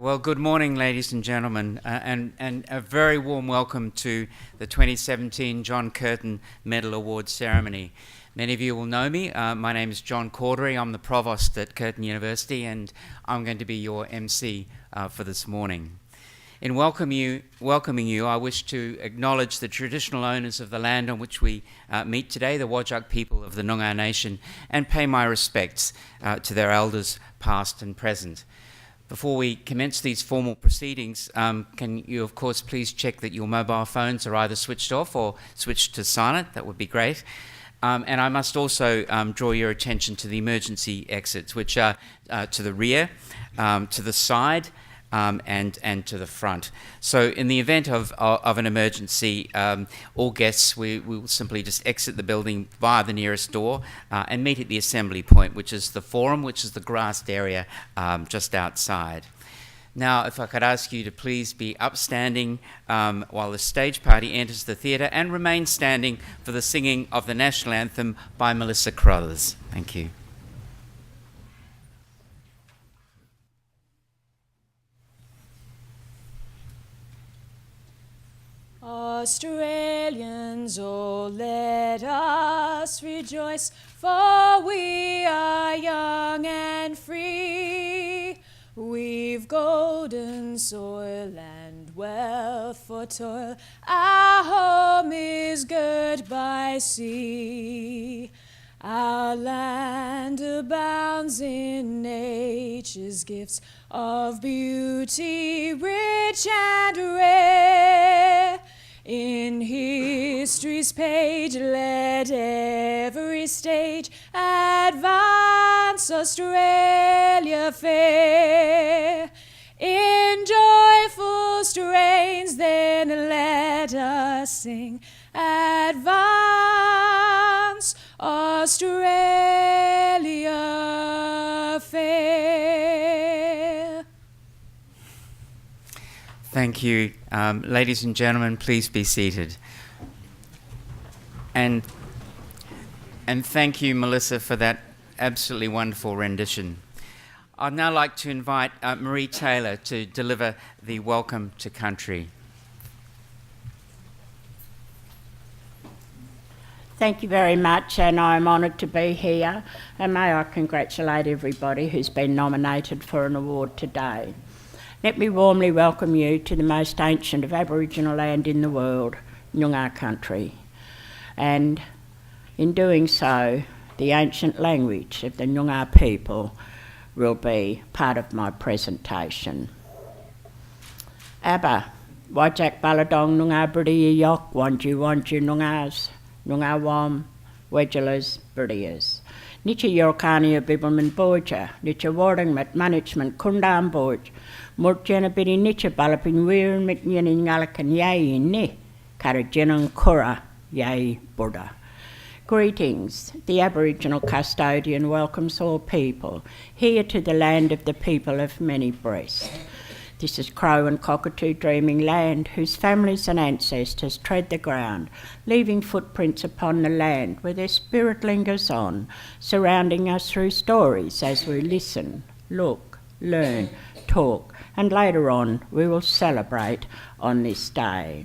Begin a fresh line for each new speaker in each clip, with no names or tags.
Well, good morning, ladies and gentlemen, and a very warm welcome to the 2017 John Curtin Medal Award ceremony. Many of you will know me. My name is John Cordery. I'm the Provost at Curtin University, and I'm going to be your MC for this morning. In welcoming you, I wish to acknowledge the traditional owners of the land on which we meet today, the Whadjuk people of the Noongar Nation, and pay my respects to their elders, past and present. Before we commence these formal proceedings, can you, of course, please check that your mobile phones are either switched off or switched to silent? That would be great. And I must also draw your attention to the emergency exits, which are to the rear, to the side, and to the front. So in the event of an emergency, all guests, we will simply just exit the building via the nearest door and meet at the assembly point, which is the forum, which is the grassed area just outside. Now, if I could ask you to please be upstanding while the stage party enters the theatre and remain standing for the singing of the National Anthem by Melissa Crothers. Thank you.
Australians, oh, let us rejoice, for we are young and free. We've golden soil and wealth for toil. Our home is girt by sea. Our land abounds in nature's gifts of beauty, rich and rare. In history's page, let every stage advance Australia fair. In joyful strains, then let us sing, advance Australia fair.
Thank you. Ladies and gentlemen, please be seated. And thank you, Melissa, for that absolutely wonderful rendition. I'd now like to invite Marie Taylor to deliver the Welcome to Country.
Thank you very much, and I'm honoured to be here, and may I congratulate everybody who's been nominated for an award today. Let me warmly welcome you to the most ancient of Aboriginal land in the world, Noongar country. And in doing so, the ancient language of the Noongar people will be part of my presentation. Abba, Whadjuk Baladong Noongar Bridia Yok, Wanju Noongars, Noongar Wam, Wedgelas, Bridias. Nicha Yorkania Bibbleman Borja, Nicha Warding Mat Management Kundam Borj, Murjana Bidi Nicha Balapin Weir Mityanin Ngalakan Yay Ni, Karajinan Kura Yay Buddha. Greetings. The Aboriginal custodian welcomes all people here to the land of the people of many breasts. This is crow and cockatoo dreaming land whose families and ancestors tread the ground, leaving footprints upon the land where their spirit lingers on, surrounding us through stories as we listen, look, learn, talk, and later on we will celebrate on this day.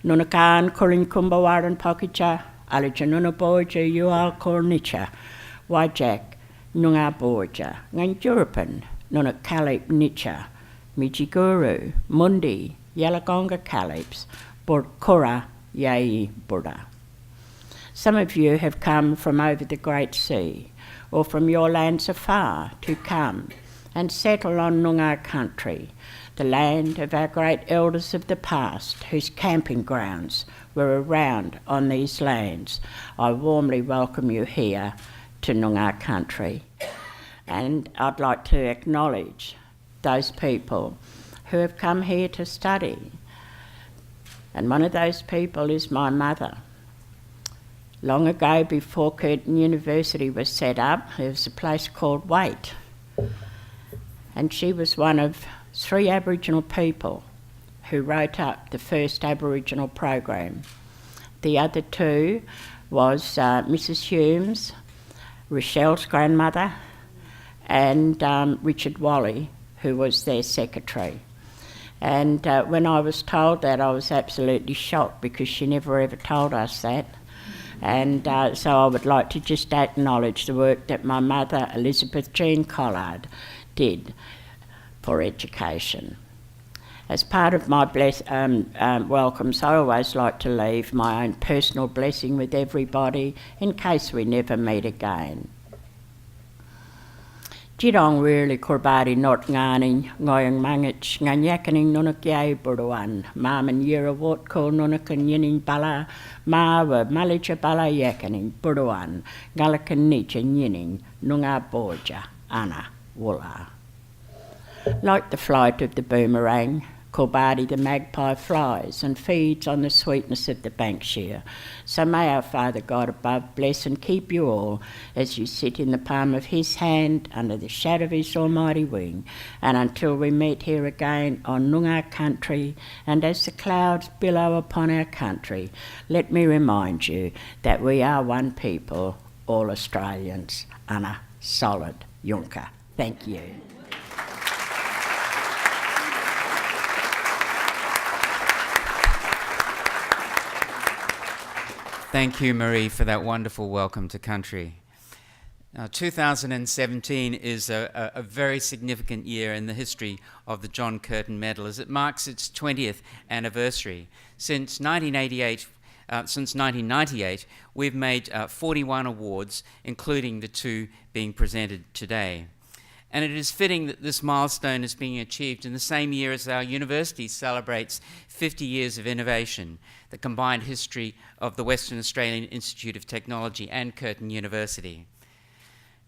Nunakan Kulin Kumbawaran Pokicha, Alijanuna Borja Yual Kornicha, Whadjuk, Noongar Borja, Nganjurapan, Nunakalip Nicha, Mijiguru, Mundi, Yalagonga Kalips, Burkura, Yai Buddha. Some of you have come from over the Great Sea or from your lands afar to come and settle on Noongar country, the land of our great elders of the past whose camping grounds were around on these lands. I warmly welcome you here to Noongar country. And I'd like to acknowledge those people who have come here to study. And one of those people is my mother. Long ago, before Curtin University was set up, there was a place called Waite. And she was one of 3 Aboriginal people who wrote up the first Aboriginal program. The other 2 was Mrs Humes, Rochelle's grandmother, and Richard Wally, who was their secretary. And when I was told that, I was absolutely shocked because she never ever told us that. And so I would like to just acknowledge the work that my mother, Elizabeth Jean Collard, did for education. As part of my welcomes, I always like to leave my own personal blessing with everybody in case we never meet again. Jirong really kurbari not ngani ngoyang mangich nganyakaning nunakyay buruan maman yira what ko nunakan yinin bala mawa malija bala yakaning buruan galakan nicha yinin nunga borja ana wula. Like the flight of the boomerang, Kurbadi the magpie flies and feeds on the sweetness of the bankshire. So may our Father God above bless and keep you all as you sit in the palm of his hand under the shadow of his almighty wing, and until we meet here again on Noongar country and as the clouds billow upon our country, let me remind you that we are one people, all Australians, Anna Solid Yunka. Thank you.
Thank you, Marie, for that wonderful welcome to country. Now, 2017 is a very significant year in the history of the John Curtin Medal as it marks its 20th anniversary. Since 1998, we've made 41 awards, including the 2 being presented today. And it is fitting that this milestone is being achieved in the same year as our university celebrates 50 years of innovation, the combined history of the Western Australian Institute of Technology and Curtin University.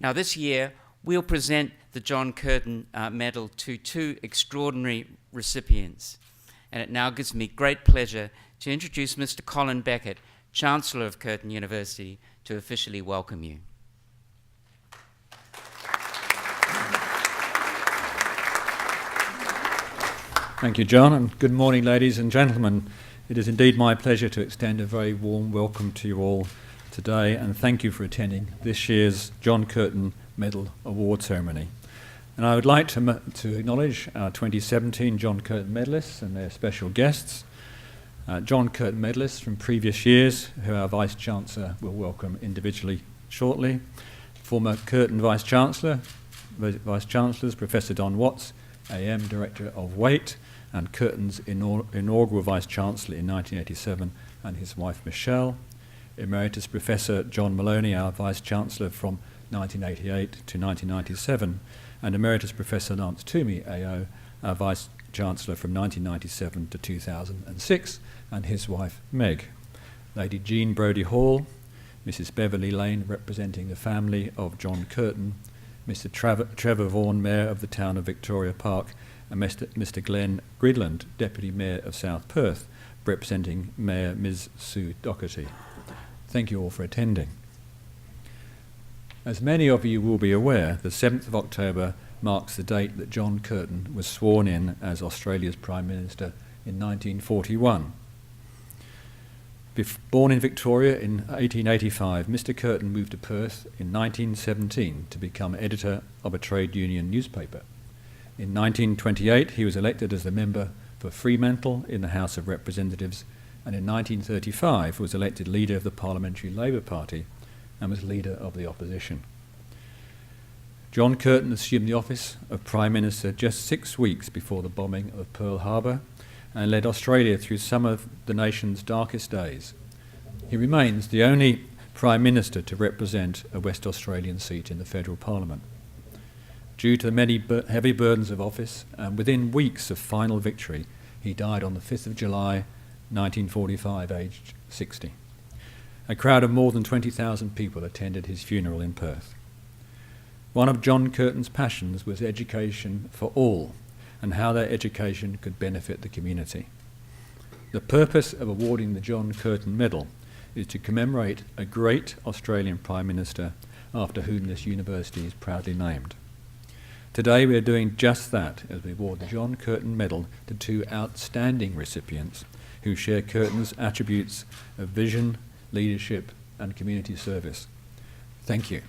Now this year, we'll present the John Curtin Medal to 2 extraordinary recipients. And it now gives me great pleasure to introduce Mr. Colin Beckett, Chancellor of Curtin University, to officially welcome you.
Thank you, John, and good morning, ladies and gentlemen. It is indeed my pleasure to extend a very warm welcome to you all today, and thank you for attending this year's John Curtin Medal Award Ceremony. And I would like to acknowledge our 2017 John Curtin medalists and their special guests. John Curtin medalists from previous years, who our Vice-Chancellor will welcome individually shortly. Former Curtin Vice-Chancellors, Professor Don Watts, AM Director of Waite, and Curtin's inaugural Vice-Chancellor in 1987, and his wife Michelle. Emeritus Professor John Maloney, our Vice-Chancellor from 1988 to 1997, and Emeritus Professor Lance Toomey, AO, our Vice-Chancellor from 1997 to 2006, and his wife Meg. Lady Jean Brodie Hall, Mrs Beverly Lane, representing the family of John Curtin, Mr Trevor Vaughan, Mayor of the town of Victoria Park, and Mr Glenn Gridland, Deputy Mayor of South Perth, representing Mayor Ms Sue Docherty. Thank you all for attending. As many of you will be aware, the 7th of October marks the date that John Curtin was sworn in as Australia's Prime Minister in 1941. Born in Victoria in 1885, Mr Curtin moved to Perth in 1917 to become editor of a trade union newspaper. In 1928, he was elected as the member for Fremantle in the House of Representatives, and in 1935 was elected leader of the Parliamentary Labour Party and was leader of the opposition. John Curtin assumed the office of Prime Minister just 6 weeks before the bombing of Pearl Harbor and led Australia through some of the nation's darkest days. He remains the only Prime Minister to represent a West Australian seat in the Federal Parliament. Due to the many heavy burdens of office, and within weeks of final victory, he died on the 5th of July 1945, aged 60. A crowd of more than 20,000 people attended his funeral in Perth. One of John Curtin's passions was education for all, and how that education could benefit the community. The purpose of awarding the John Curtin Medal is to commemorate a great Australian Prime Minister after whom this university is proudly named. Today we are doing just that as we award the John Curtin Medal to 2 outstanding recipients who share Curtin's attributes of vision, leadership and community service. Thank you.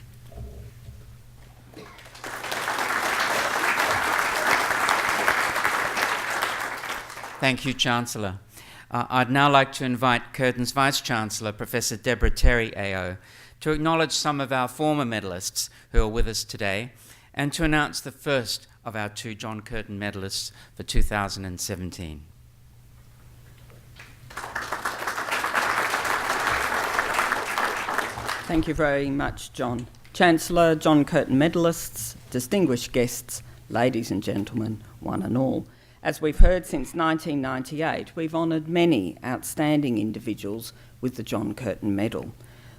Thank you, Chancellor. I'd now like to invite Curtin's Vice-Chancellor, Professor Deborah Terry AO, to acknowledge some of our former medalists who are with us today and to announce the first of our 2 John Curtin medalists for 2017.
Thank you very much, John. Chancellor, John Curtin medalists, distinguished guests, ladies and gentlemen, one and all. As we've heard, since 1998, we've honoured many outstanding individuals with the John Curtin Medal.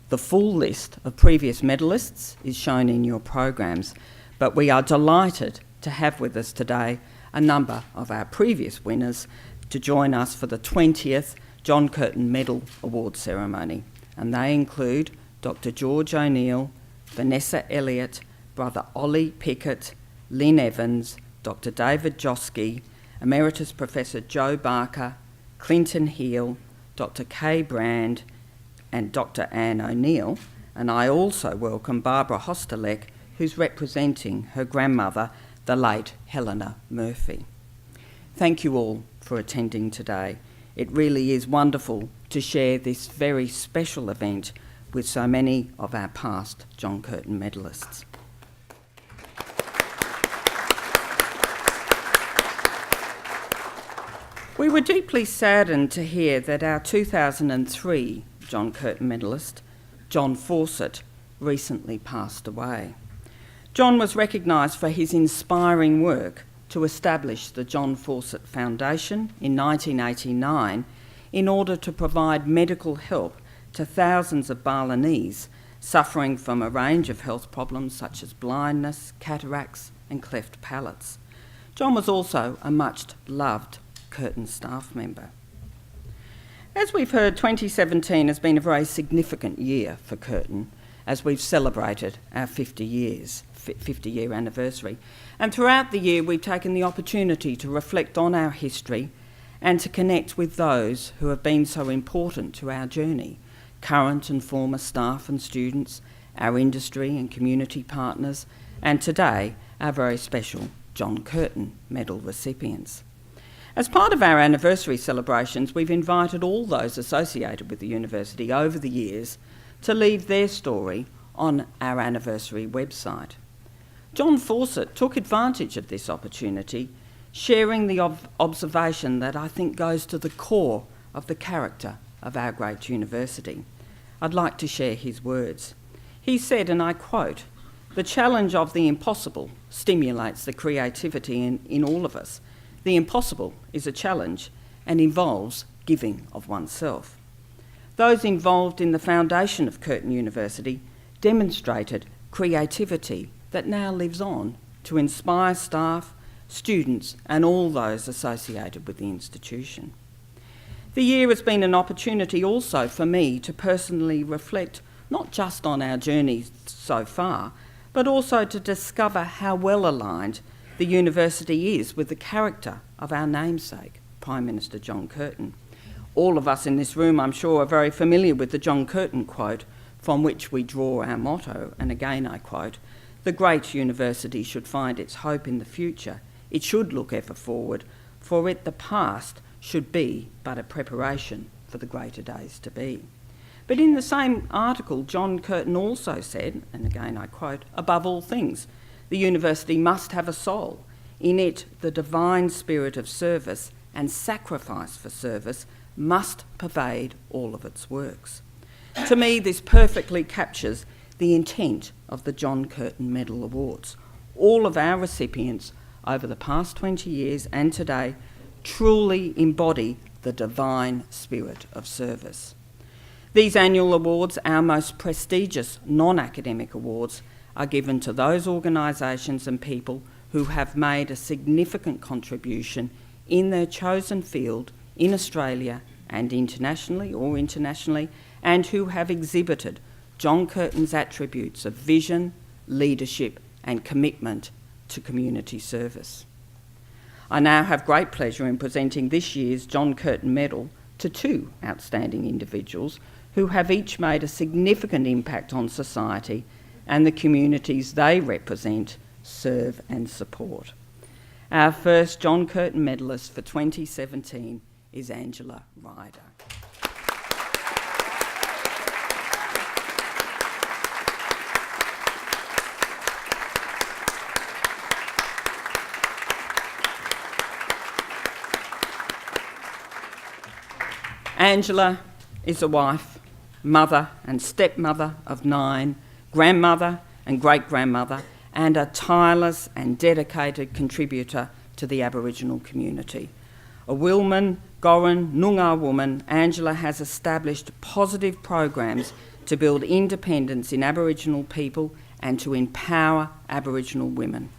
The full list of previous medalists is shown in your programs, but we are delighted to have with us today a number of our previous winners to join us for the 20th John Curtin Medal Award ceremony, and they include Dr George O'Neill, Vanessa Elliott, Brother Ollie Pickett, Lynn Evans, Dr David Joski, Emeritus Professor Joe Barker, Clinton Heal, Dr Kay Brand and Dr Anne O'Neill, and I also welcome Barbara Hostelek, who's representing her grandmother, the late Helena Murphy. Thank you all for attending today. It really is wonderful to share this very special event with so many of our past John Curtin medalists. We were deeply saddened to hear that our 2003 John Curtin medalist, John Fawcett, recently passed away. John was recognised for his inspiring work to establish the John Fawcett Foundation in 1989 in order to provide medical help to thousands of Balinese suffering from a range of health problems such as blindness, cataracts and cleft palates. John was also a much loved Curtin staff member. As we've heard, 2017 has been a very significant year for Curtin as we've celebrated our 50-year anniversary. And throughout the year we've taken the opportunity to reflect on our history and to connect with those who have been so important to our journey, current and former staff and students, our industry and community partners, and today our very special John Curtin Medal recipients. As part of our anniversary celebrations, we've invited all those associated with the university over the years to leave their story on our anniversary website. John Fawcett took advantage of this opportunity, sharing the observation that I think goes to the core of the character of our great university. I'd like to share his words. He said, and I quote, "The challenge of the impossible stimulates the creativity in all of us. The impossible is a challenge and involves giving of oneself." Those involved in the foundation of Curtin University demonstrated creativity that now lives on to inspire staff, students and all those associated with the institution. The year has been an opportunity also for me to personally reflect not just on our journey so far, but also to discover how well aligned the university is with the character of our namesake, Prime Minister John Curtin. All of us in this room, I'm sure, are very familiar with the John Curtin quote from which we draw our motto, and again I quote, "The great university should find its hope in the future. It should look ever forward, for it the past should be but a preparation for the greater days to be." But in the same article, John Curtin also said, and again I quote, "Above all things, the university must have a soul. In it, the divine spirit of service and sacrifice for service must pervade all of its works." To me, this perfectly captures the intent of the John Curtin Medal Awards. All of our recipients over the past 20 years and today truly embody the divine spirit of service. These annual awards, our most prestigious non-academic awards, are given to those organisations and people who have made a significant contribution in their chosen field in Australia and internationally, and who have exhibited John Curtin's attributes of vision, leadership and commitment to community service. I now have great pleasure in presenting this year's John Curtin Medal to 2 outstanding individuals who have each made a significant impact on society and the communities they represent, serve and support. Our first John Curtin Medalist for 2017 is Angela Ryder. Angela is a wife, mother and stepmother of 9, grandmother and great-grandmother, and a tireless and dedicated contributor to the Aboriginal community. A Wilman, Goran, Noongar woman, Angela has established positive programs to build independence in Aboriginal people and to empower Aboriginal women.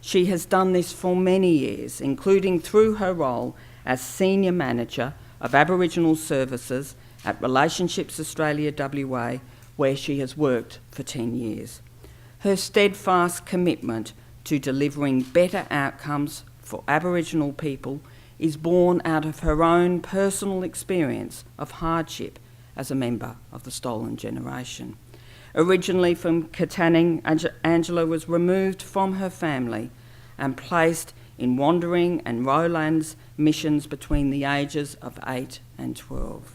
She has done this for many years, including through her role as Senior Manager of Aboriginal Services at Relationships Australia WA, where she has worked for 10 years. Her steadfast commitment to delivering better outcomes for Aboriginal people is born out of her own personal experience of hardship as a member of the stolen generation. Originally from Katanning, Angela was removed from her family and placed in wandering and Roland's missions between the ages of 8 and 12.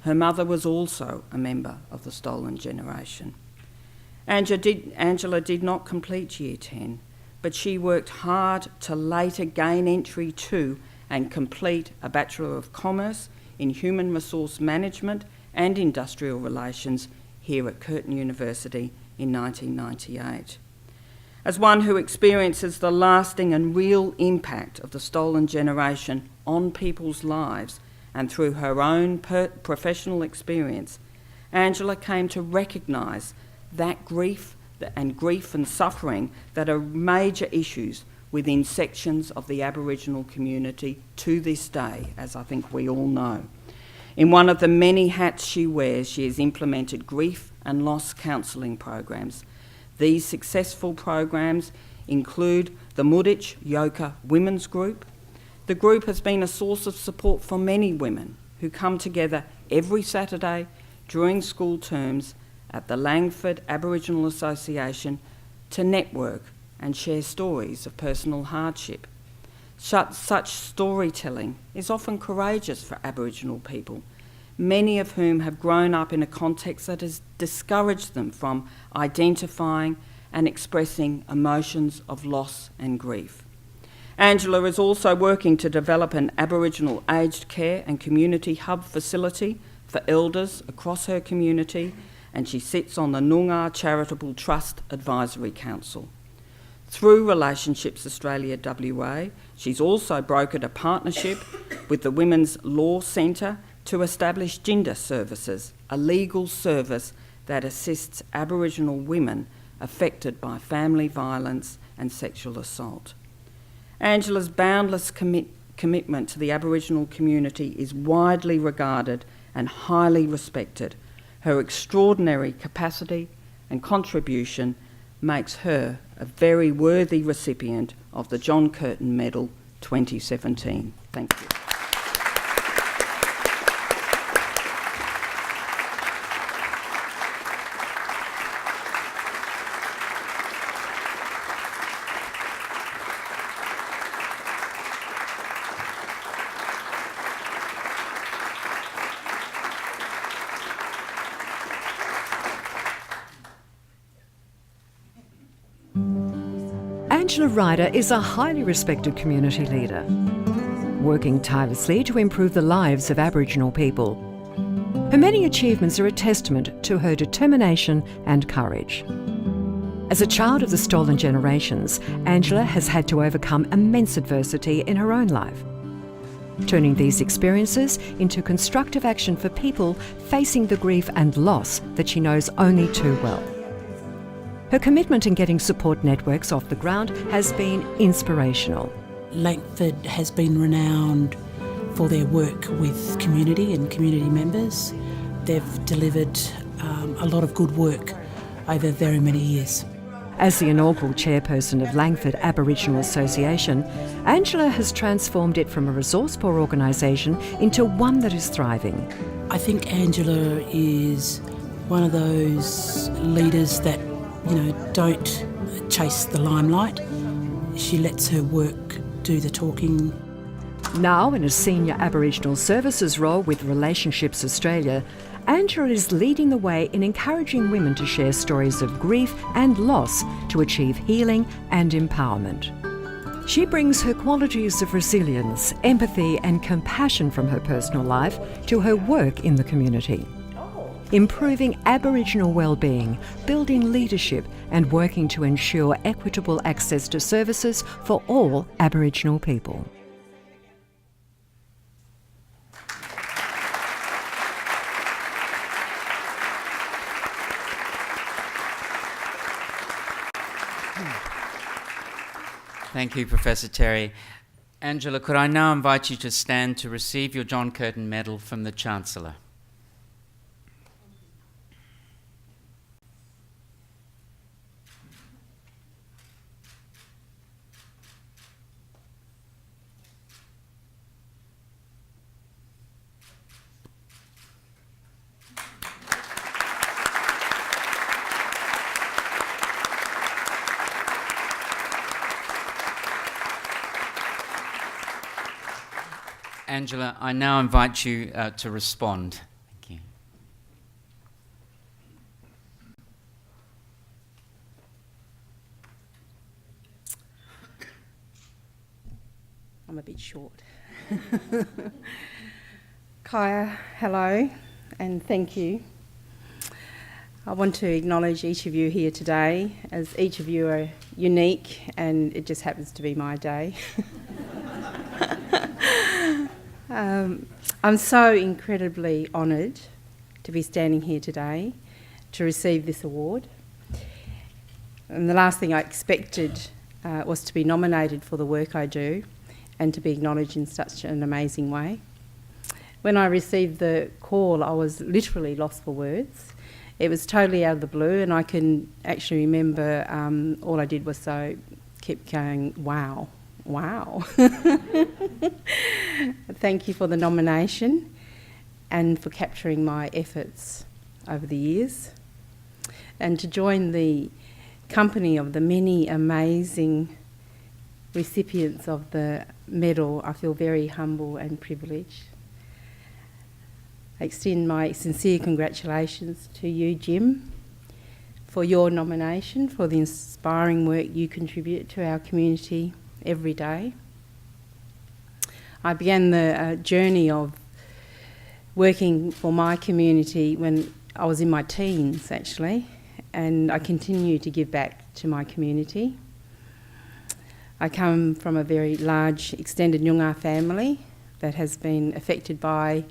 Her mother was also a member of the stolen generation. Angela did not complete Year 10, but she worked hard to later gain entry to and complete a Bachelor of Commerce in Human Resource Management and Industrial Relations here at Curtin University in 1998. As one who experiences the lasting and real impact of the stolen generation on people's lives and through her own professional experience, Angela came to recognise that grief and suffering that are major issues within sections of the Aboriginal community to this day, as I think we all know. In one of the many hats she wears, she has implemented grief and loss counselling programs. These successful programs include the Muditch Yoka Women's Group. The group has been a source of support for many women who come together every Saturday during school terms at the Langford Aboriginal Association to network and share stories of personal hardship. Such storytelling is often courageous for Aboriginal people, many of whom have grown up in a context that has discouraged them from identifying and expressing emotions of loss and grief. Angela is also working to develop an Aboriginal aged care and community hub facility for elders across her community, and she sits on the Noongar Charitable Trust Advisory Council. Through Relationships Australia WA, she's also brokered a partnership with the Women's Law Centre to establish Gender Services, a legal service that assists Aboriginal women affected by family violence and sexual assault. Angela's boundless commitment to the Aboriginal community is widely regarded and highly respected. Her extraordinary capacity and contribution makes her a very worthy recipient of the John Curtin Medal 2017. Thank you.
Angela Ryder is a highly respected community leader, working tirelessly to improve the lives of Aboriginal people. Her many achievements are a testament to her determination and courage. As a child of the stolen generations, Angela has had to overcome immense adversity in her own life, turning these experiences into constructive action for people facing the grief and loss that she knows only too well. Her commitment in getting support networks off the ground has been inspirational.
Langford has been renowned for their work with community and community members. They've delivered a lot of good work over very many years.
As the inaugural chairperson of Langford Aboriginal Association, Angela has transformed it from a resource-poor organisation into one that is thriving.
I think Angela is one of those leaders that don't chase the limelight. She lets her work do the talking.
Now in a senior Aboriginal services role with Relationships Australia, Angela is leading the way in encouraging women to share stories of grief and loss to achieve healing and empowerment. She brings her qualities of resilience, empathy and compassion from her personal life to her work in the community, improving Aboriginal well-being, building leadership and working to ensure equitable access to services for all Aboriginal people.
Thank you, Professor Terry. Angela, could I now invite you to stand to receive your John Curtin Medal from the Chancellor? Angela, I now invite you to respond. Thank you.
I'm a bit short. Kaya, hello, and thank you. I want to acknowledge each of you here today, as each of you are unique, and it just happens to be my day. I'm so incredibly honoured to be standing here today to receive this award. And the last thing I expected was to be nominated for the work I do and to be acknowledged in such an amazing way. When I received the call, I was literally lost for words. It was totally out of the blue, and I can actually remember all I did was keep going, wow. Wow. Thank you for the nomination and for capturing my efforts over the years. And to join the company of the many amazing recipients of the medal, I feel very humble and privileged. I extend my sincere congratulations to you, Jim, for your nomination, for the inspiring work you contribute to our community every day. I began the journey of working for my community when I was in my teens, actually, and I continue to give back to my community. I come from a very large extended Noongar family that has been affected by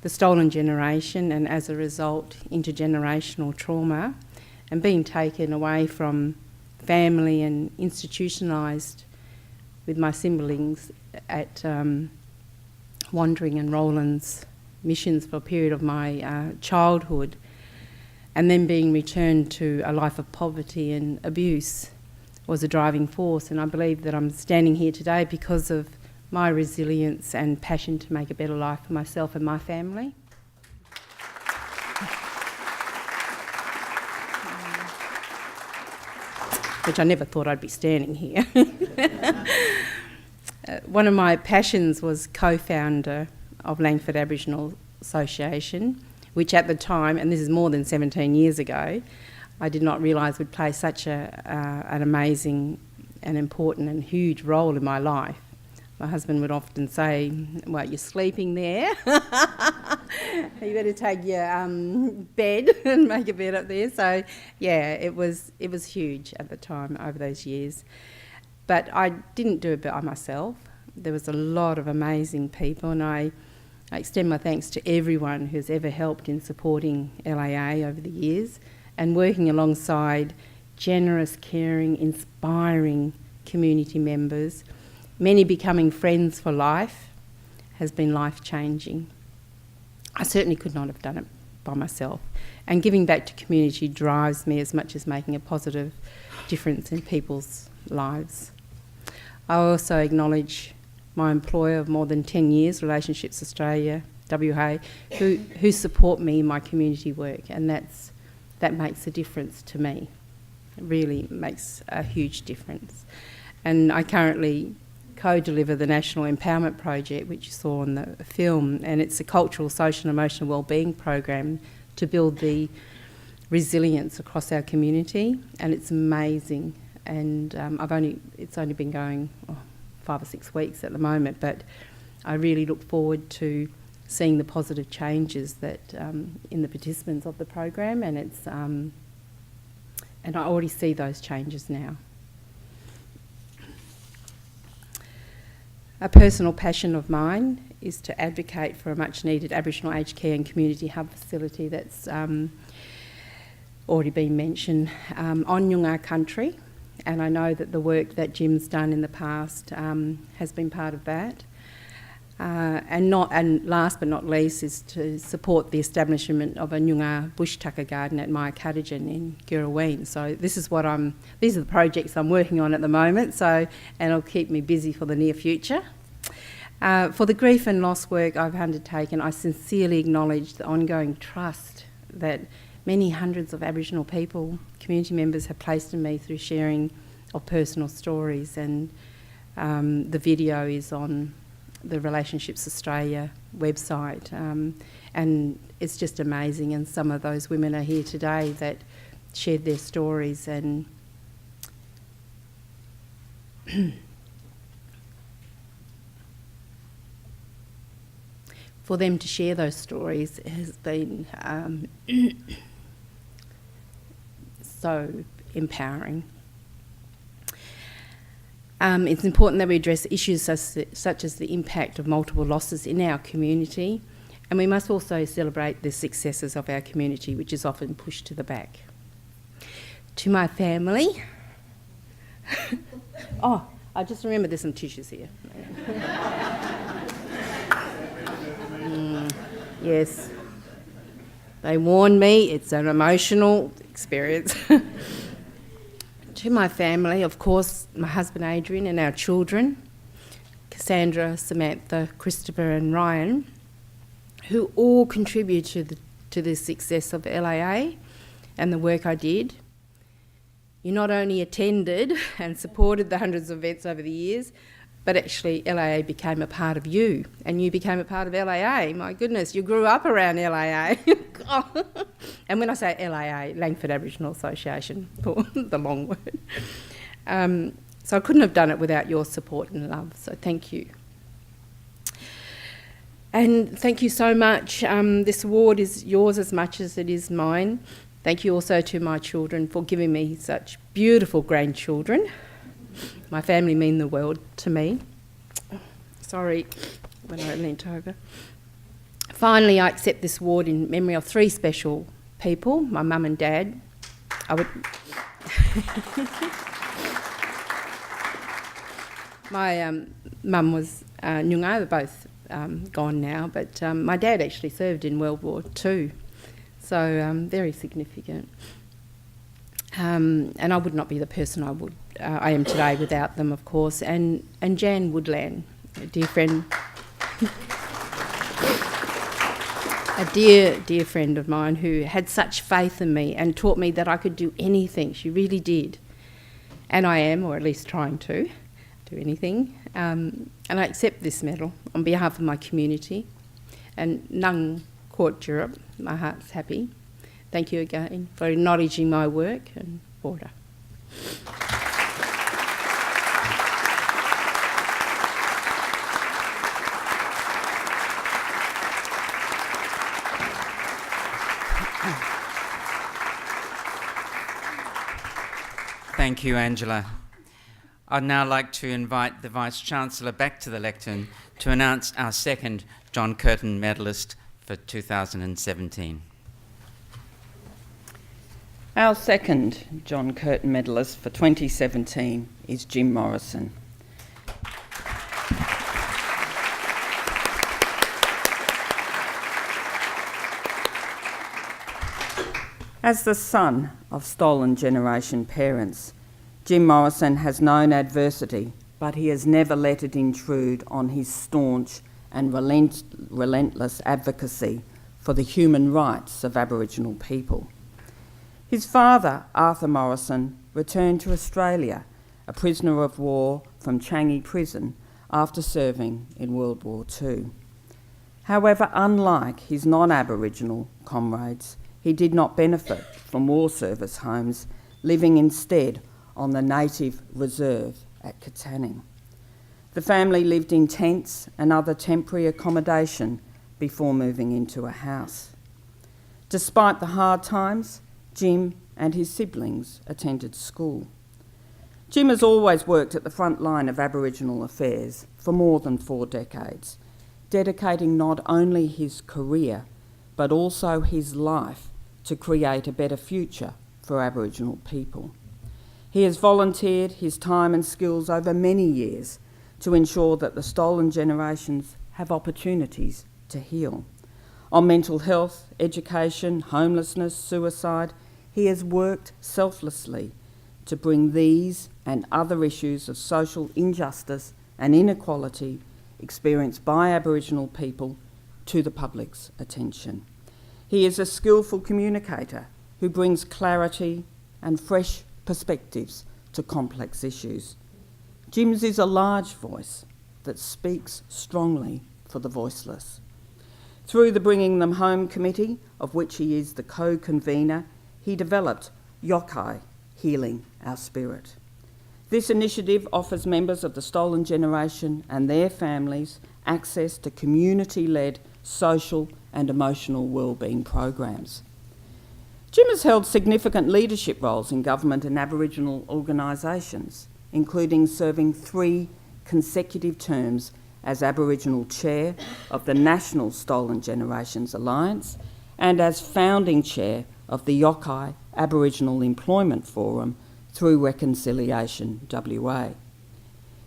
the stolen generation and as a result intergenerational trauma, and being taken away from family and institutionalised with my siblings at Wandering and Rowland's missions for a period of my childhood, and then being returned to a life of poverty and abuse was a driving force. And I believe that I'm standing here today because of my resilience and passion to make a better life for myself and my family. Which I never thought I'd be standing here. One of my passions was co-founder of Langford Aboriginal Association, which at the time, and this is more than 17 years ago, I did not realise would play such an amazing and important and huge role in my life. My husband would often say, well, you're sleeping there. You better take your bed and make a bed up there. So, yeah, it was huge at the time over those years. But I didn't do it by myself. There was a lot of amazing people, and I extend my thanks to everyone who's ever helped in supporting LAA over the years and working alongside generous, caring, inspiring community members. Many becoming friends for life has been life-changing. I certainly could not have done it by myself. And giving back to community drives me as much as making a positive difference in people's lives. I also acknowledge my employer of more than 10 years, Relationships Australia, WA, who support me in my community work, and that makes a difference to me. It really makes a huge difference. And I currently co-deliver the National Empowerment Project, which you saw in the film, and it's a cultural, social and emotional wellbeing program to build the resilience across our community, and it's amazing. And it's only been going 5 or 6 weeks at the moment, but I really look forward to seeing the positive changes that in the participants of the program, and it's and I already see those changes now. A personal passion of mine is to advocate for a much needed Aboriginal aged care and community hub facility that's already been mentioned on Noongar country, and I know that the work that Jim's done in the past has been part of that. And last but not least is to support the establishment of a Noongar bush tucker garden at Myakatajan in Girraween. So these are the projects I'm working on at the moment, and it'll keep me busy for the near future. For the grief and loss work I've undertaken, I sincerely acknowledge the ongoing trust that many hundreds of Aboriginal people, community members, have placed in me through sharing of personal stories, and the video is on the Relationships Australia website, and it's just amazing, and some of those women are here today that shared their stories, and for them to share those stories has been so empowering. It's important that we address issues such as the impact of multiple losses in our community, and we must also celebrate the successes of our community, which is often pushed to the back. To my family, I just remembered there's some tissues here. Yes, they warned me, it's an emotional experience. To my family, of course, my husband Adrian and our children, Cassandra, Samantha, Christopher and Ryan, who all contribute to the success of LAA and the work I did. You not only attended and supported the hundreds of events over the years, but actually LAA became a part of you, and you became a part of LAA. My goodness, you grew up around LAA. And when I say LAA, Langford Aboriginal Association, the long word. So I couldn't have done it without your support and love, so thank you. And thank you so much. This award is yours as much as it is mine. Thank you also to my children for giving me such beautiful grandchildren. My family mean the world to me. Sorry when I leant over. Finally, I accept this award in memory of 3 special people, my mum and dad. My mum was Noongar, they're both gone now, but my dad actually served in World War II, so very significant. And I would not be the person I am today without them, of course. And Jan Woodland, a dear friend, a dear friend of mine who had such faith in me and taught me that I could do anything. She really did. And I am, or at least trying to, do anything. And I accept this medal on behalf of my community. And Nung Court Europe, my heart's happy. Thank you again for acknowledging my work and order.
Thank you, Angela. I'd now like to invite the Vice-Chancellor back to the lectern to announce our second John Curtin Medalist for 2017.
Our second John Curtin Medalist for 2017 is Jim Morrison. As the son of stolen generation parents, Jim Morrison has known adversity, but he has never let it intrude on his staunch and relentless advocacy for the human rights of Aboriginal people. His father, Arthur Morrison, returned to Australia, a prisoner of war from Changi Prison, after serving in World War II. However, unlike his non-Aboriginal comrades, he did not benefit from war service homes, living instead on the native reserve at Katanning. The family lived in tents and other temporary accommodation before moving into a house. Despite the hard times, Jim and his siblings attended school. Jim has always worked at the front line of Aboriginal affairs for more than 4 decades, dedicating not only his career but also his life to create a better future for Aboriginal people. He has volunteered his time and skills over many years to ensure that the stolen generations have opportunities to heal. On mental health, education, homelessness, suicide, he has worked selflessly to bring these and other issues of social injustice and inequality experienced by Aboriginal people to the public's attention. He is a skillful communicator who brings clarity and fresh perspectives to complex issues. Jim's is a large voice that speaks strongly for the voiceless. Through the Bringing Them Home Committee, of which he is the co-convener, he developed Yokai, Healing Our Spirit. This initiative offers members of the stolen generation and their families access to community-led social and emotional wellbeing programs. Jim has held significant leadership roles in government and Aboriginal organisations, including serving 3 consecutive terms as Aboriginal Chair of the National Stolen Generations Alliance and as founding Chair of the Yokai Aboriginal Employment Forum through Reconciliation WA.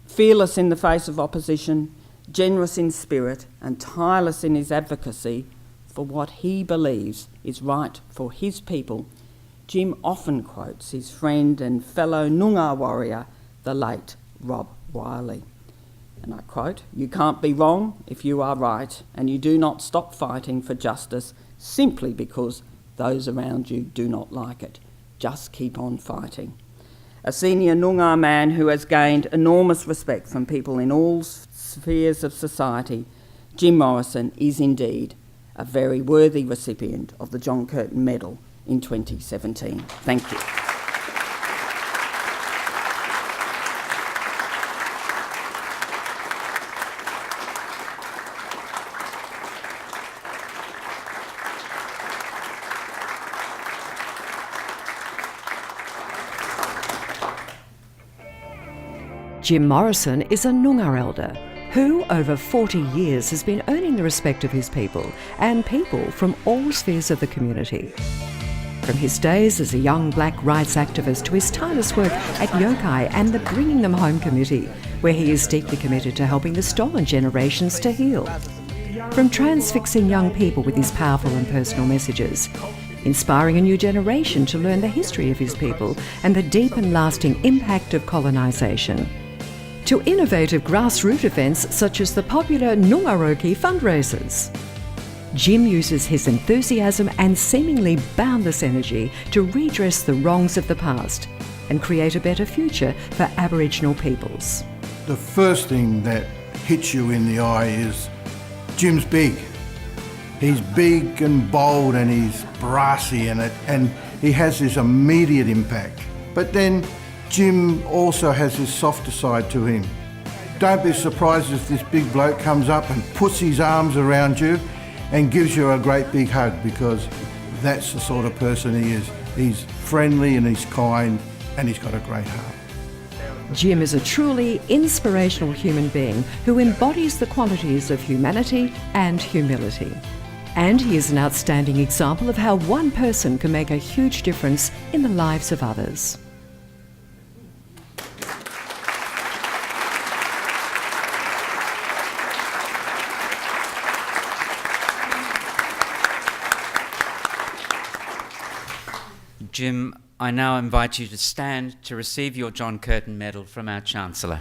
Fearless in the face of opposition, generous in spirit and tireless in his advocacy for what he believes is right for his people, Jim often quotes his friend and fellow Noongar warrior, the late Rob Wiley. And I quote, "You can't be wrong if you are right, and you do not stop fighting for justice simply because those around you do not like it. Just keep on fighting." A senior Noongar man who has gained enormous respect from people in all spheres of society, Jim Morrison is indeed a very worthy recipient of the John Curtin Medal in 2017. Thank you.
Jim Morrison is a Noongar elder who, over 40 years, has been earning the respect of his people and people from all spheres of the community. From his days as a young black rights activist to his tireless work at Yokai and the Bringing Them Home Committee, where he is deeply committed to helping the stolen generations to heal. From transfixing young people with his powerful and personal messages, inspiring a new generation to learn the history of his people and the deep and lasting impact of colonisation, to innovative grassroots events such as the popular Noongaroki fundraisers. Jim uses his enthusiasm and seemingly boundless energy to redress the wrongs of the past and create a better future for Aboriginal peoples.
The first thing that hits you in the eye is Jim's big. He's big and bold and he's brassy in it, and he has this immediate impact. But then Jim also has this softer side to him. Don't be surprised if this big bloke comes up and puts his arms around you and gives you a great big hug, because that's the sort of person he is. He's friendly and he's kind and he's got a great heart.
Jim is a truly inspirational human being who embodies the qualities of humanity and humility. And he is an outstanding example of how one person can make a huge difference in the lives of others.
Jim, I now invite you to stand to receive your John Curtin Medal from our Chancellor.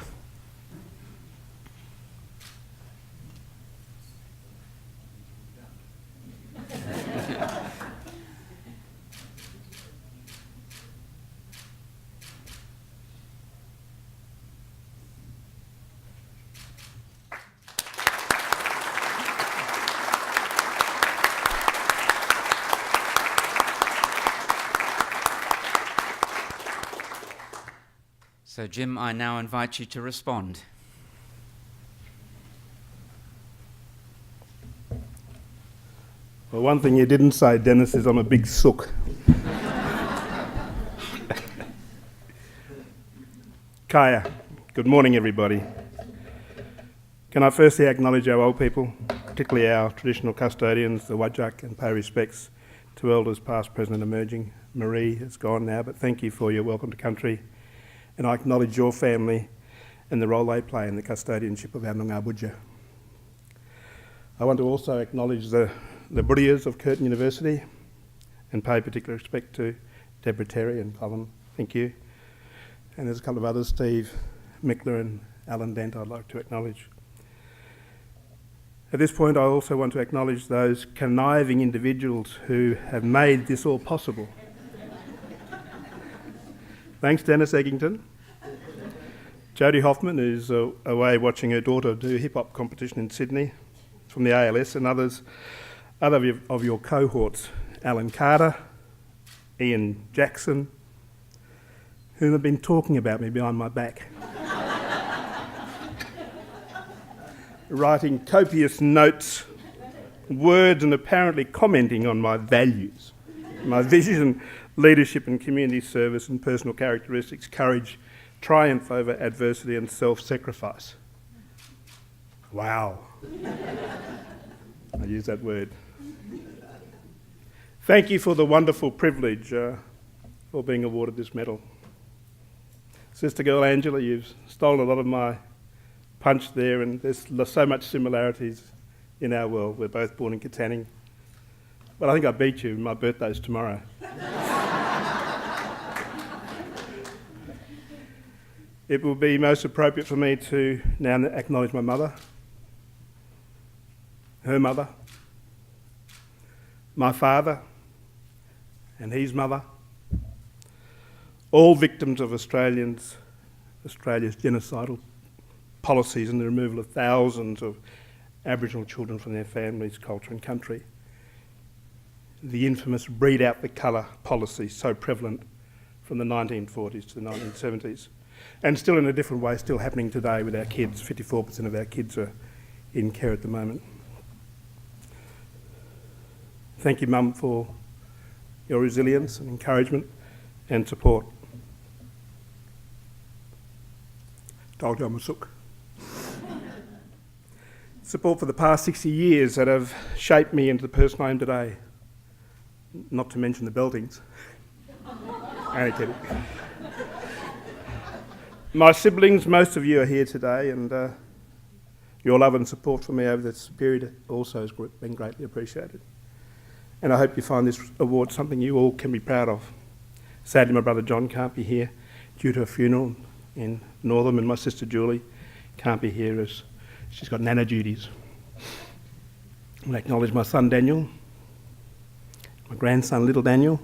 So, Jim, I now invite you to respond.
Well, one thing you didn't say, Dennis, is I'm a big sook. Kaya, good morning, everybody. Can I firstly acknowledge our old people, particularly our traditional custodians, the Whadjuk, and pay respects to elders past, present and emerging. Marie is gone now, but thank you for your welcome to country. And I acknowledge your family and the role they play in the custodianship of our Noongar Budja. I want to also acknowledge the Buddias of Curtin University and pay particular respect to Deborah Terry and Colin. Thank you. And there's a couple of others, Steve Mickler and Alan Dent, I'd like to acknowledge. At this point, I also want to acknowledge those conniving individuals who have made this all possible. Thanks, Dennis Eggington. Jodie Hoffman, who's away watching her daughter do a hip-hop competition in Sydney from the ALS, and other of your cohorts, Alan Carter, Ian Jackson, who have been talking about me behind my back. Writing copious notes, words, and apparently commenting on my values, my vision, leadership and community service and personal characteristics, courage, triumph over adversity and self-sacrifice. Wow. I use that word. Thank you for the wonderful privilege for being awarded this medal. Sister girl Angela, you've stolen a lot of my punch there, and there's so much similarities in our world. We're both born in Katanning. But I think I beat you. My birthday's tomorrow. It will be most appropriate for me to now acknowledge my mother, her mother, my father, and his mother, all victims of Australia's genocidal policies and the removal of thousands of Aboriginal children from their families, culture and country. The infamous breed out the colour policy so prevalent from the 1940s to the 1970s, and still in a different way, still happening today with our kids. 54% of our kids are in care at the moment. Thank you, Mum, for your resilience and encouragement and support. Told you I'm a sook. Support for the past 60 years that have shaped me into the person I am today. Not to mention the beltings. Only kidding. My siblings, most of you are here today, and your love and support for me over this period also has been greatly appreciated. And I hope you find this award something you all can be proud of. Sadly, my brother John can't be here due to a funeral in Northam, and my sister Julie can't be here as she's got nana duties. I want to acknowledge my son Daniel, my grandson little Daniel,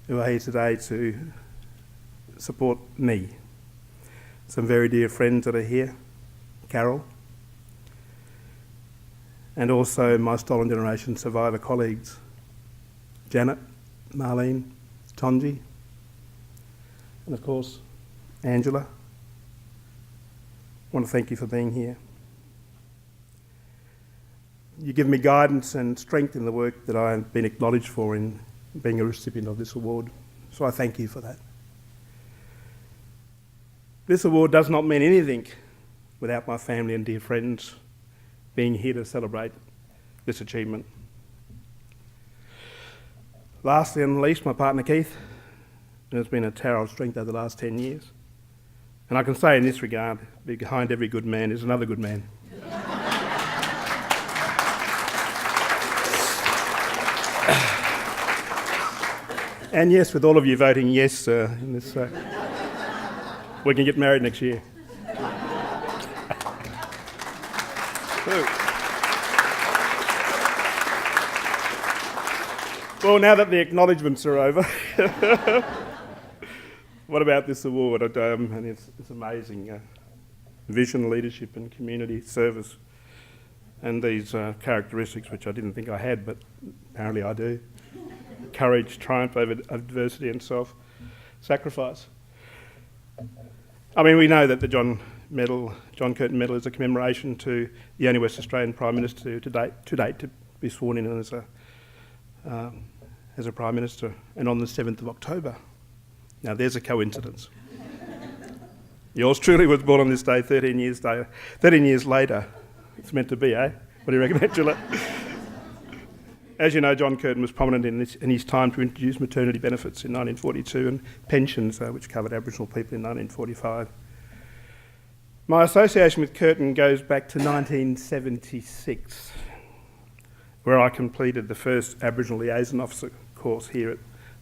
who are here today to support me. Some very dear friends that are here, Carol, and also my Stolen Generation survivor colleagues, Janet, Marlene, Tonji, and of course, Angela. I want to thank you for being here. You give me guidance and strength in the work that I have been acknowledged for in being a recipient of this award, so I thank you for that. This award does not mean anything without my family and dear friends being here to celebrate this achievement. Lastly and not least, my partner Keith, who has been a tower of strength over the last 10 years. And I can say in this regard, behind every good man is another good man. And yes, with all of you voting yes in this, we can get married next year. Well, now that the acknowledgements are over, what about this award? And it's amazing. Vision, leadership and community service. And these characteristics, which I didn't think I had, but apparently I do. Courage, triumph over adversity and self-sacrifice. I mean, we know that the John Curtin Medal is a commemoration to the only West Australian Prime Minister to date to be sworn in as a Prime Minister, and on the 7th of October. Now there's a coincidence. Yours truly was born on this day 13 years later. It's meant to be, eh? What do you reckon, Angela? As you know, John Curtin was prominent in his time to introduce maternity benefits in 1942 and pensions, which covered Aboriginal people in 1945. My association with Curtin goes back to 1976, where I completed the first Aboriginal Liaison Officer course here at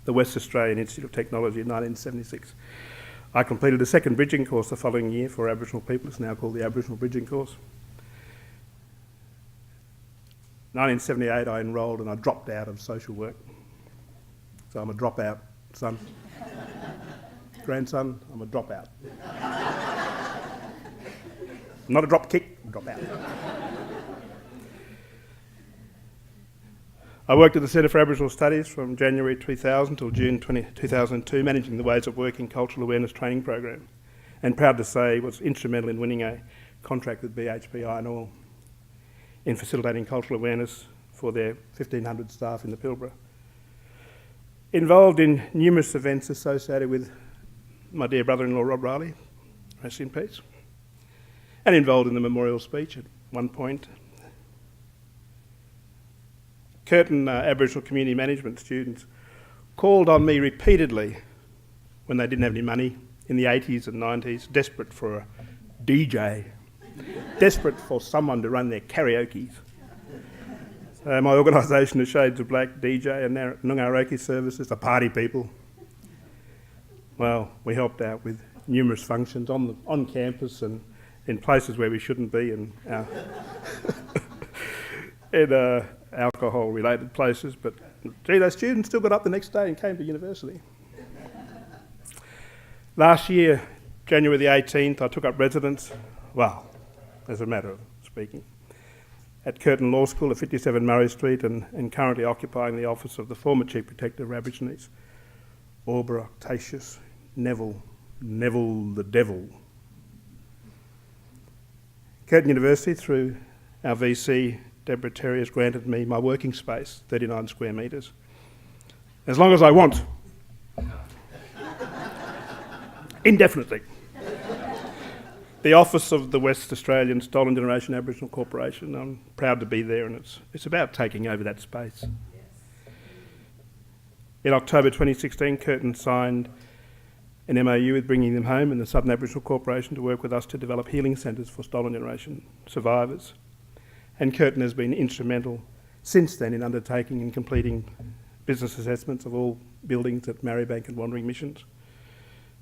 the West Australian Institute of Technology in 1976. I completed a second bridging course the following year for Aboriginal people. It's now called the Aboriginal Bridging Course. 1978 I enrolled and I dropped out of social work. So I'm a dropout son. Grandson, I'm a dropout. Not a drop kick, drop out. I worked at the Centre for Aboriginal Studies from January 2000 till June 2002, managing the Ways of Working Cultural Awareness Training Program, and proud to say was instrumental in winning a contract with BHP Iron Ore in facilitating cultural awareness for their 1,500 staff in the Pilbara. Involved in numerous events associated with my dear brother-in-law Rob Riley, rest in peace, and involved in the memorial speech at one point. Curtin Aboriginal Community Management students called on me repeatedly when they didn't have any money in the 80s and 90s, desperate for a DJ, desperate for someone to run their karaoke's. So my organisation, the Shades of Black, DJ and Noongaroke services, the party people. Well, we helped out with numerous functions on campus and in places where we shouldn't be, and in alcohol-related places. But gee, those students still got up the next day and came to university. Last year, January the 18th, I took up residence, well, as a matter of speaking, at Curtin Law School at 57 Murray Street, and currently occupying the office of the former Chief Protector of Aborigines, Aubra Octatius Neville the Devil. Curtin University, through our VC, Deborah Terry, has granted me my working space, 39 square metres, as long as I want. Indefinitely. The office of the West Australian Stolen Generation Aboriginal Corporation. I'm proud to be there, and it's about taking over that space. Yes. In October 2016, Curtin signed an MOU with Bringing Them Home and the Southern Aboriginal Corporation to work with us to develop healing centres for Stolen Generation survivors. And Curtin has been instrumental since then in undertaking and completing business assessments of all buildings at Marrowbank and Wandering Missions.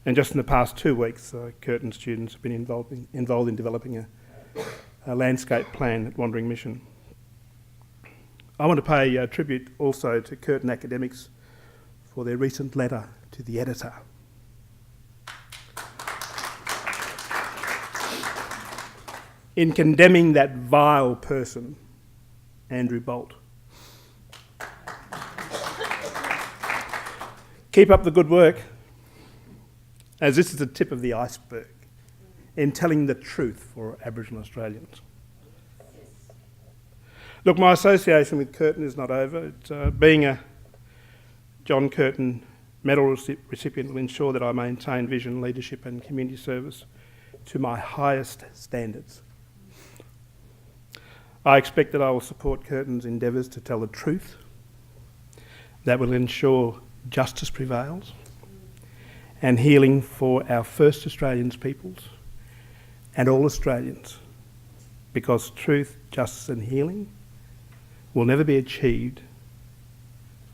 And just in the past 2 weeks, Curtin students have been involved in developing a landscape plan at Wandering Mission. I want to pay tribute also to Curtin academics for their recent letter to the editor. In condemning that vile person, Andrew Bolt. Keep up the good work, as this is the tip of the iceberg in telling the truth for Aboriginal Australians. Look, my association with Curtin is not over. It's, being a John Curtin Medal recipient will ensure that I maintain vision, leadership and community service to my highest standards. I expect that I will support Curtin's endeavours to tell the truth that will ensure justice prevails and healing for our first Australians peoples and all Australians, because truth, justice and healing will never be achieved.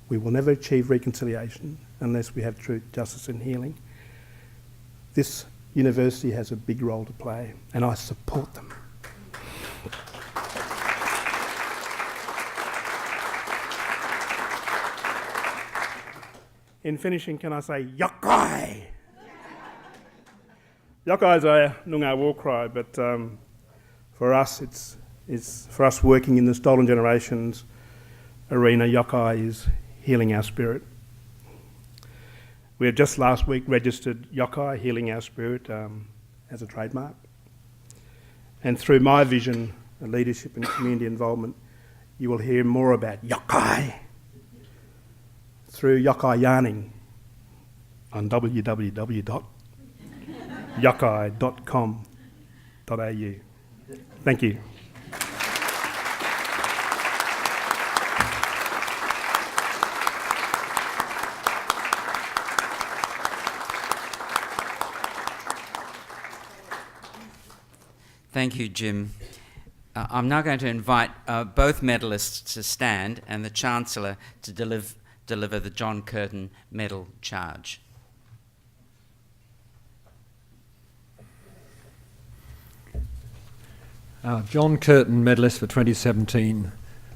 We will never achieve reconciliation unless we have truth, justice and healing. This university has a big role to play, and I support them. In finishing, can I say, Yokai? Yokai is a Noongar war cry, but for us, it's for us working in the Stolen Generations arena, Yokai is healing our spirit. We have just last week registered Yokai, Healing Our Spirit, as a trademark. And through my vision, leadership and community involvement, you will hear more about yokai through yokai yarning on www.yokai.com.au. Thank you.
Thank you, Jim. I'm now going to invite both medalists to stand and the Chancellor to deliver the John Curtin Medal charge.
Our John Curtin Medalists for 2017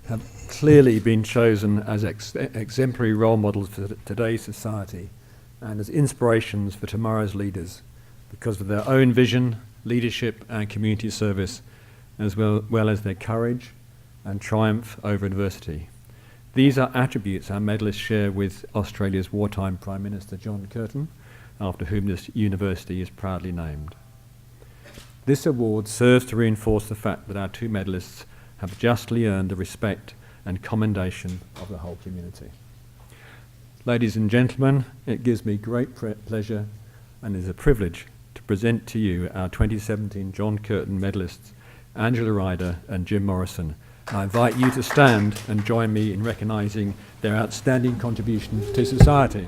have clearly been chosen as exemplary role models for today's society and as inspirations for tomorrow's leaders because of their own vision, leadership and community service, as well as their courage and triumph over adversity. These are attributes our medalists share with Australia's wartime Prime Minister John Curtin, after whom this university is proudly named. This award serves to reinforce the fact that our two medalists have justly earned the respect and commendation of the whole community. Ladies and gentlemen, it gives me great pleasure and is a privilege to present to you our 2017 John Curtin medalists, Angela Ryder and Jim Morrison. I invite you to stand and join me in recognising their outstanding contribution to society.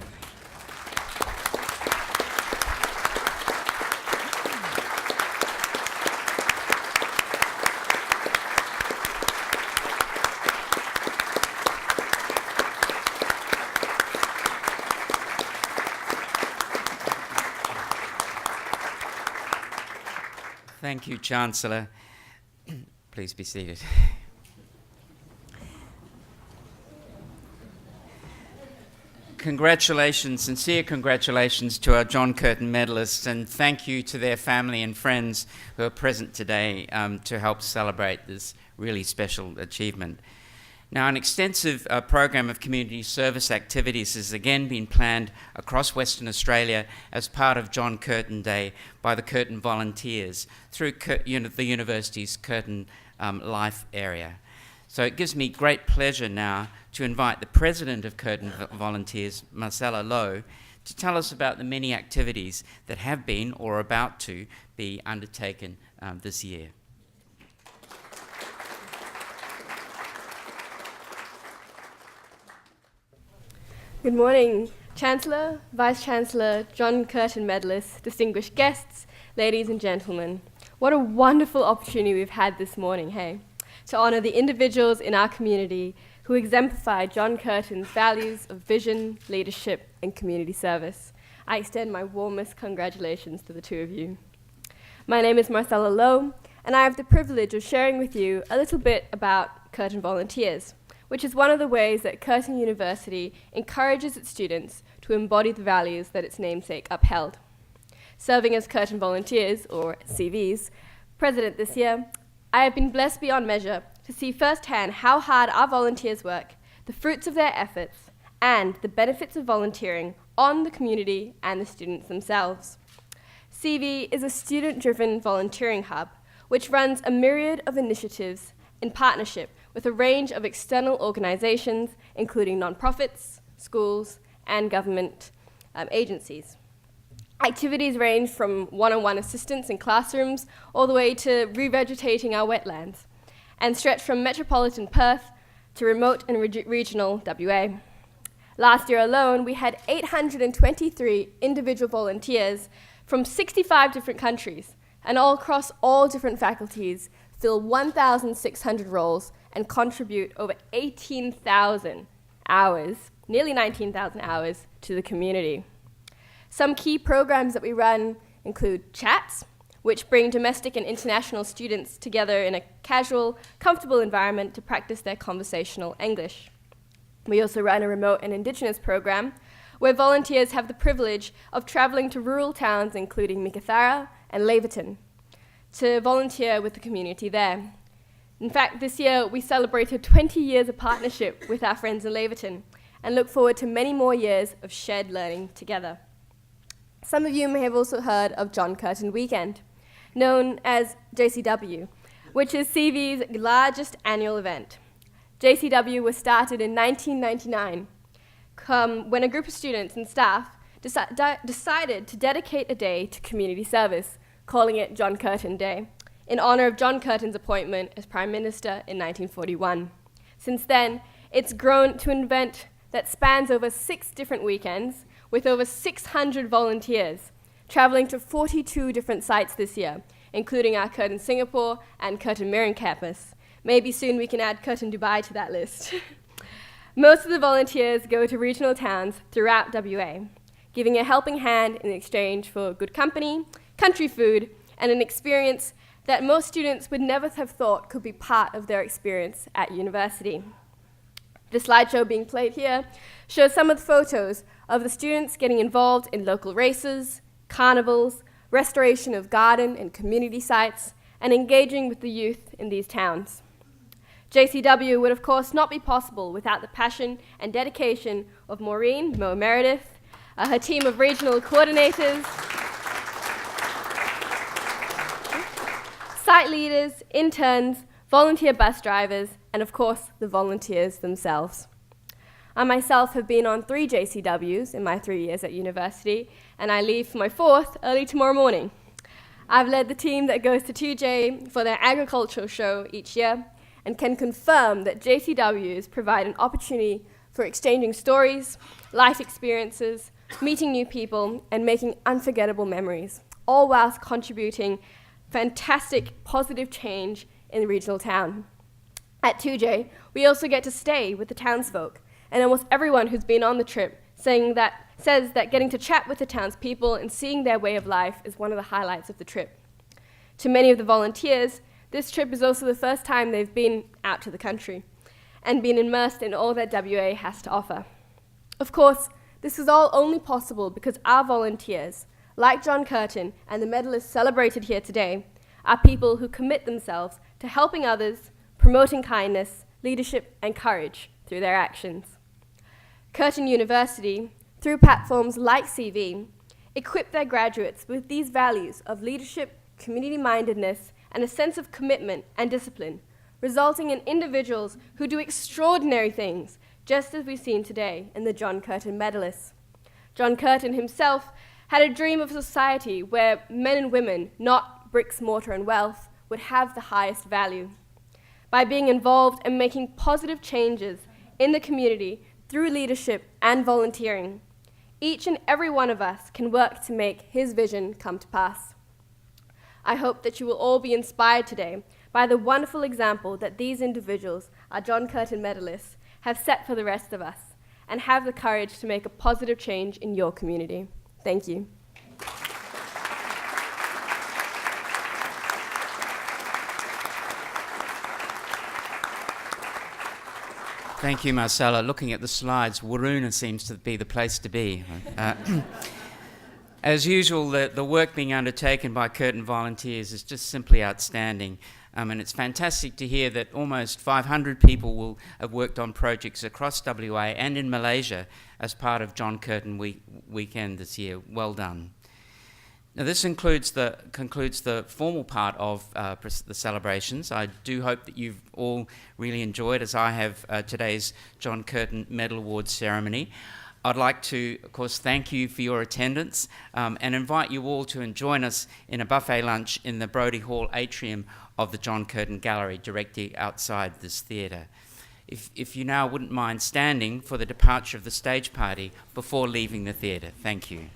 Thank you, Chancellor. Please be seated. Congratulations, sincere congratulations to our John Curtin medalists, and thank you to their family and friends who are present today to help celebrate this really special achievement. Now, an extensive program of community service activities has again been planned across Western Australia as part of John Curtin Day by the Curtin Volunteers through the university's Curtin Life area. So it gives me great pleasure now to invite the President of Curtin Volunteers, Marcella, to tell us about the many activities that have been or are about to be undertaken this year.
Good morning, Chancellor, Vice-Chancellor, John Curtin Medalists, distinguished guests, ladies and gentlemen. What a wonderful opportunity we've had this morning, hey? To honour the individuals in our community who exemplify John Curtin's values of vision, leadership and community service. I extend my warmest congratulations to the two of you. My name is Marcella Lowe, and I have the privilege of sharing with you a little bit about Curtin Volunteers, which is one of the ways that Curtin University encourages its students to embody the values that its namesake upheld. Serving as Curtin Volunteers, or CVs, president this year, I have been blessed beyond measure to see firsthand how hard our volunteers work, the fruits of their efforts, and the benefits of volunteering on the community and the students themselves. CV is a student-driven volunteering hub which runs a myriad of initiatives in partnership with a range of external organisations, including non-profits, schools, and government agencies. Activities range from one-on-one assistance in classrooms all the way to revegetating our wetlands, and stretch from metropolitan Perth to remote and regional WA. Last year alone, we had 823 individual volunteers from 65 different countries, and all across all different faculties, fill 1,600 roles and contribute over 18,000 hours, nearly 19,000 hours, to the community. Some key programs that we run include chats, which bring domestic and international students together in a casual, comfortable environment to practice their conversational English. We also run a remote and Indigenous program where volunteers have the privilege of travelling to rural towns including Meekatharra and Laverton to volunteer with the community there. In fact, this year we celebrated 20 years of partnership with our friends in Laverton and look forward to many more years of shared learning together. Some of you may have also heard of John Curtin Weekend, known as JCW, which is CV's largest annual event. JCW was started in 1999 when a group of students and staff decided to dedicate a day to community service, calling it John Curtin Day, in honour of John Curtin's appointment as Prime Minister in 1941. Since then, it's grown to an event that spans over 6 different weekends with over 600 volunteers, travelling to 42 different sites this year, including our Curtin Singapore and Curtin Mirren campus. Maybe soon we can add Curtin Dubai to that list. Most of the volunteers go to regional towns throughout WA, giving a helping hand in exchange for good company, country food, and an experience that most students would never have thought could be part of their experience at university. The slideshow being played here shows some of the photos of the students getting involved in local races, carnivals, restoration of garden and community sites, and engaging with the youth in these towns. JCW would of course not be possible without the passion and dedication of Maureen Mo Meredith, her team of regional coordinators, site leaders, interns, volunteer bus drivers, and of course the volunteers themselves. I myself have been on 3 JCWs in my 3 years at university, and I leave for my 4th early tomorrow morning. I've led the team that goes to 2J for their agricultural show each year, and can confirm that JCWs provide an opportunity for exchanging stories, life experiences, meeting new people, and making unforgettable memories, all whilst contributing fantastic positive change in the regional town. At 2J, we also get to stay with the townsfolk, and almost everyone who's been on the trip says that getting to chat with the townspeople and seeing their way of life is one of the highlights of the trip. To many of the volunteers, this trip is also the first time they've been out to the country and been immersed in all that WA has to offer. Of course, this is all only possible because our volunteers, like John Curtin and the medalists celebrated here today, are people who commit themselves to helping others, promoting kindness, leadership, and courage through their actions. Curtin University, through platforms like CV, equip their graduates with these values of leadership, community-mindedness, and a sense of commitment and discipline, resulting in individuals who do extraordinary things, just as we've seen today in the John Curtin Medalists. John Curtin himself had a dream of a society where men and women, not bricks, mortar, and wealth, would have the highest value. By being involved and making positive changes in the community through leadership and volunteering, each and every one of us can work to make his vision come to pass. I hope that you will all be inspired today by the wonderful example that these individuals, our John Curtin medalists, have set for the rest of us, and have the courage to make a positive change in your community. Thank you.
Thank you, Marcella. Looking at the slides, Waroona seems to be the place to be. As usual, the work being undertaken by Curtin volunteers is just simply outstanding. And it's fantastic to hear that almost 500 people will have worked on projects across WA and in Malaysia as part of John Curtin weekend this year. Well done. Now, this concludes the formal part of the celebrations. I do hope that you've all really enjoyed, as I have, today's John Curtin Medal Awards ceremony. I'd like to, of course, thank you for your attendance and invite you all to join us in a buffet lunch in the Brodie Hall atrium of the John Curtin Gallery, directly outside this theatre. If you now wouldn't mind standing for the departure of the stage party before leaving the theatre. Thank you.